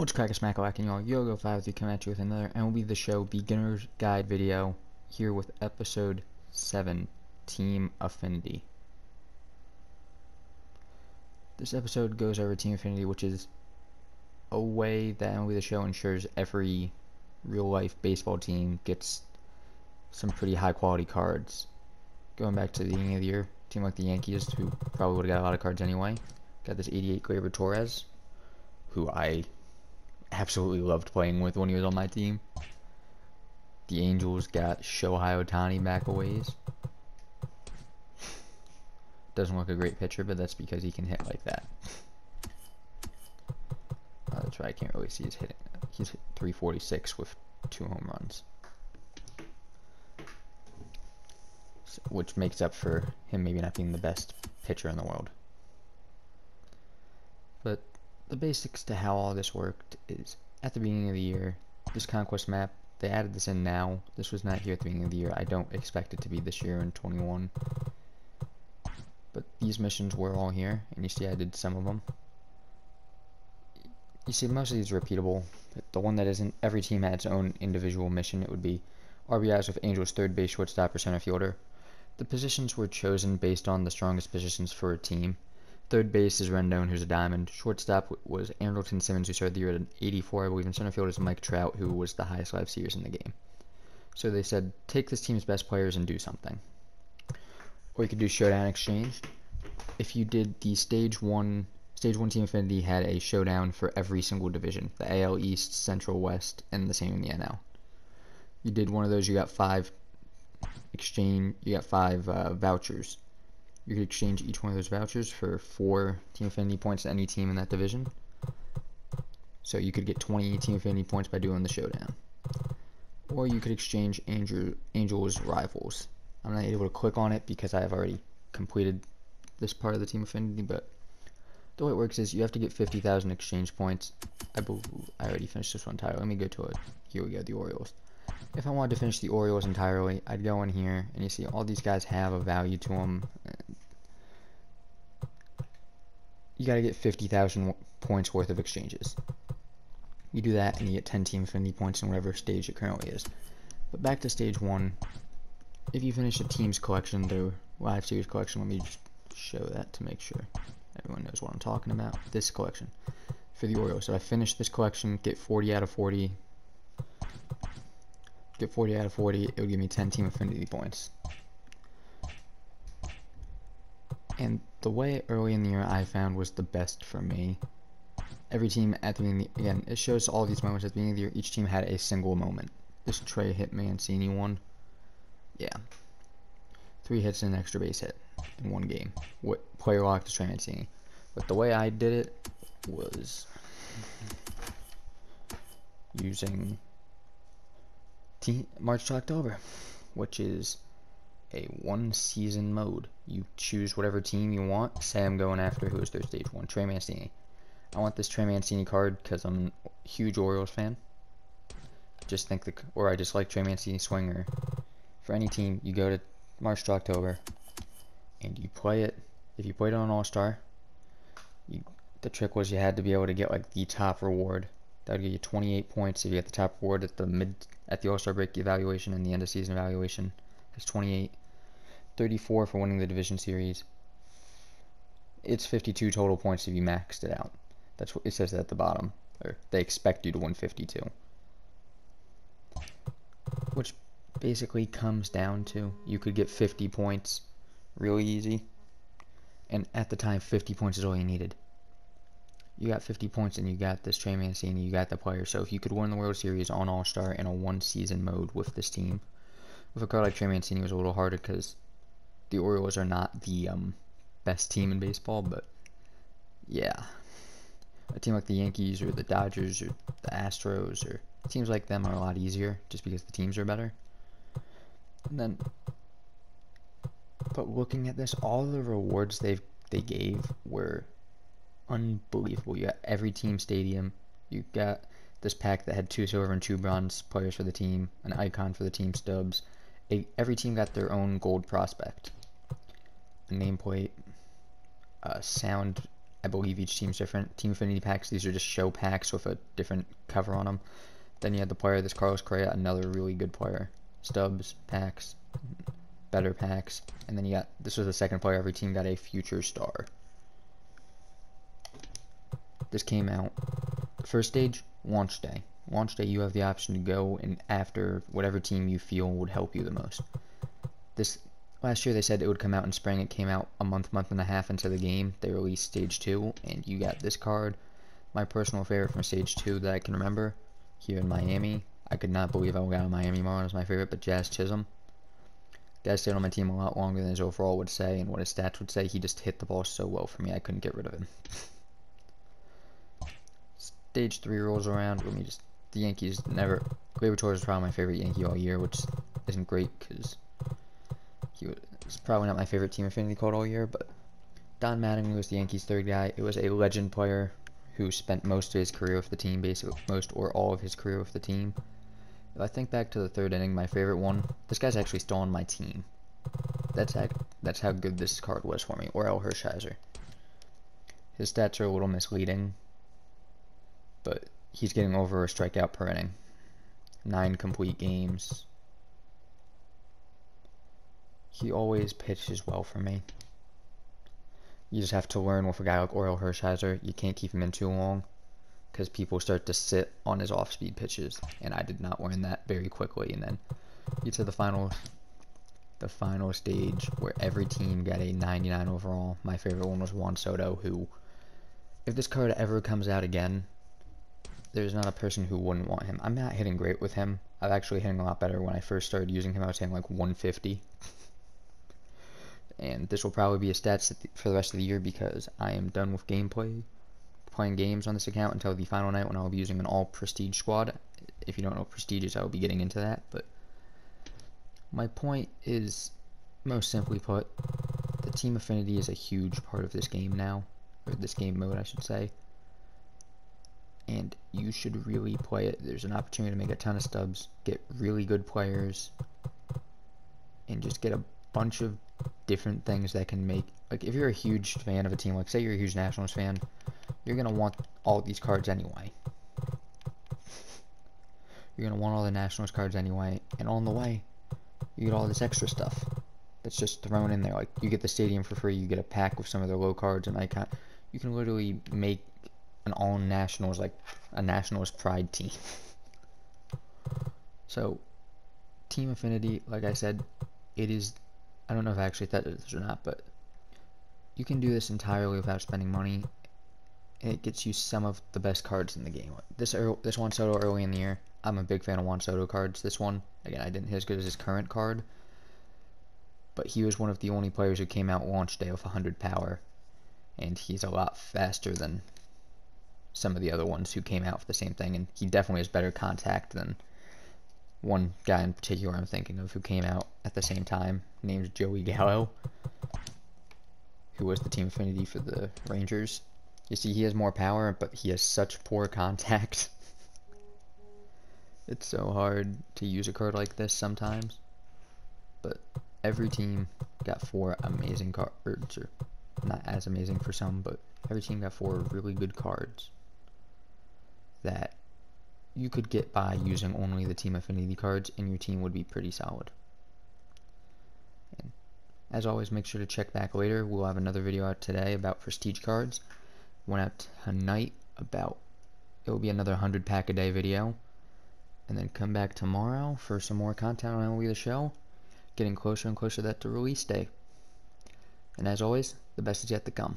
What's crackin' smackalackin' y'all? Yogo5 with you, coming at you with another MLB The Show beginner's guide video here with episode 7, Team Affinity. This episode goes over Team Affinity, which is a way that MLB The Show ensures every real-life baseball team gets some pretty high-quality cards. Going back to the beginning of the year, a team like the Yankees, who probably would have got a lot of cards anyway, got this 88 Gleyber Torres, who I absolutely loved playing with when he was on my team. The Angels got Shohei Ohtani back a ways. Doesn't look a great pitcher, but that's because he can hit like that. That's right, I can't really see his hitting. He's hit 346 with 2 home runs. Which makes up for him maybe not being the best pitcher in the world. But the basics to how all this worked is, at the beginning of the year, this conquest map, they added this in now. This was not here at the beginning of the year. I don't expect it to be this year in 21. But these missions were all here, and you see I did some of them. You see most of these are repeatable. The one that isn't, every team had its own individual mission. It would be RBIs with Angels third base, shortstop, or center fielder. The positions were chosen based on the strongest positions for a team. Third base is Rendon, who's a diamond. Shortstop was Andrelton Simmons, who started the year at an 84, I believe. And center field is Mike Trout, who was the highest live series in the game. So they said, take this team's best players and do something. Or you could do showdown exchange. If you did the Stage 1 Team Affinity had a showdown for every single division. The AL East, Central, West, and the same in the NL. You did one of those, you got 5 vouchers. You could exchange each one of those vouchers for 4 Team Affinity points to any team in that division. So you could get 20 Team Affinity points by doing the showdown. Or you could exchange Angels Rivals. I'm not able to click on it because I have already completed this part of the Team Affinity, but the way it works is you have to get 50,000 exchange points. I already finished this one entirely. Let me go to it. Here we go, the Orioles. If I wanted to finish the Orioles entirely, I'd go in here, and you see all these guys have a value to them. You gotta get 50,000 points worth of exchanges. You do that, and you get 10 Team Affinity points in whatever stage it currently is. But back to Stage 1, if you finish a team's collection, their live series collection, let me just show that to make sure everyone knows what I'm talking about. This collection for the Orioles. So I finished this collection, get 40 out of 40. Get 40 out of 40, it would give me 10 Team Affinity points. And the way early in the year I found was the best for me. Every team at the beginning, again, it shows all these moments at the beginning of the year. Each team had a single moment. This Trey hit Mancini one. Yeah. 3 hits and an extra base hit in one game. What player locked is Trey Mancini. But the way I did it was using March to October, which is a 1-season mode. You choose whatever team you want. Say I'm going after, who is their Stage 1? Trey Mancini. I want this Trey Mancini card because I'm a huge Orioles fan. Or I just like Trey Mancini swinger. For any team, you go to March to October, and you play it. If you played it on All-Star, the trick was you had to be able to get like the top reward. That would give you 28 points if you get the top reward at the All-Star break evaluation and the end of season evaluation. That's 28. 34 for winning the division series. It's 52 total points if you maxed it out. That's what it says at the bottom. Or they expect you to win 52. Which basically comes down to you could get 50 points really easy. And at the time, 50 points is all you needed. You got 50 points and you got this Trey Mancini, you got the player. So if you could win the World Series on All-Star in a 1-season mode with this team, with a card like Trey Mancini, it was a little harder because the Orioles are not the best team in baseball, but yeah. A team like the Yankees or the Dodgers or the Astros or teams like them are a lot easier just because the teams are better. But looking at this, all the rewards they gave were unbelievable. You got every team stadium. You got this pack that had 2 silver and 2 bronze players for the team, an icon for the team stubs. Every team got their own gold prospect, a nameplate, a sound I believe each team's different. Team Affinity packs, these are just show packs with a different cover on them. Then you have the player, this Carlos Correa, another really good player. Stubs, packs, better packs. And then you got, this was the second player, every team got a future star. This came out, first stage, launch day. Launch day, you have the option to go and after whatever team you feel would help you the most. This last year they said it would come out in spring. It came out a month and a half into the game. They released stage 2, and you got this card. My personal favorite from stage 2 that I can remember here in Miami. I could not believe I got a Miami Marlin as my favorite, but Jazz Chisholm. Guy stayed on my team a lot longer than his overall would say and what his stats would say. He just hit the ball so well for me, I couldn't get rid of him. Stage 3 rolls around. Let me just, the Yankees never, Gleyber Torres is probably my favorite Yankee all year, which isn't great because he was probably not my favorite Team Affinity card all year, but Don Mattingly was the Yankees' third guy. It was a legend player who spent most of his career with the team, basically most or all of his career with the team. If I think back to the third inning, my favorite one, this guy's actually still on my team. That's how good this card was for me. Orel Hershiser. His stats are a little misleading, but he's getting over a strikeout per inning. 9 complete games. He always pitches well for me. You just have to learn with a guy like Orel Hershiser. You can't keep him in too long because people start to sit on his off-speed pitches, and I did not learn that very quickly. And then you get to the final stage where every team got a 99 overall. My favorite one was Juan Soto, who, if this card ever comes out again, there's not a person who wouldn't want him. I'm not hitting great with him. I'm actually hitting a lot better. When I first started using him, I was hitting like 150. And this will probably be a stats for the rest of the year because I am done with gameplay, playing games on this account until the final night when I'll be using an all prestige squad. If you don't know what prestige is, I will be getting into that. But my point is, most simply put, the Team Affinity is a huge part of this game now, or this game mode, I should say. And you should really play it. There's an opportunity to make a ton of stubs, get really good players, and just get a bunch of different things that can make, like, if you're a huge fan of a team, like say you're a huge Nationals fan, you're gonna want all these cards anyway. You're gonna want all the Nationals cards anyway, and on the way, you get all this extra stuff that's just thrown in there. Like, you get the stadium for free, you get a pack with some of their low cards and icon. You can literally make an all Nationals, like a Nationals pride team. So, Team Affinity, like I said, it is, I don't know if I actually said this or not, but you can do this entirely without spending money. It gets you some of the best cards in the game. This Juan Soto early in the year, I'm a big fan of Juan Soto cards. This one, again, I didn't hit as good as his current card, but he was one of the only players who came out launch day with 100 power, and he's a lot faster than some of the other ones who came out with the same thing, and he definitely has better contact than one guy in particular I'm thinking of who came out at the same time, named Joey Gallo, who was the Team Affinity for the Rangers. You see, he has more power, but he has such poor contact. It's so hard to use a card like this sometimes. But every team got 4 amazing cards, or not as amazing for some, but every team got 4 really good cards that you could get by using only the Team Affinity cards, and your team would be pretty solid. And as always, make sure to check back later. We'll have another video out today about prestige cards. One out tonight about, it will be another 100 pack a day video, and then come back tomorrow for some more content on MLB The Show, getting closer and closer to that release day. And as always, the best is yet to come.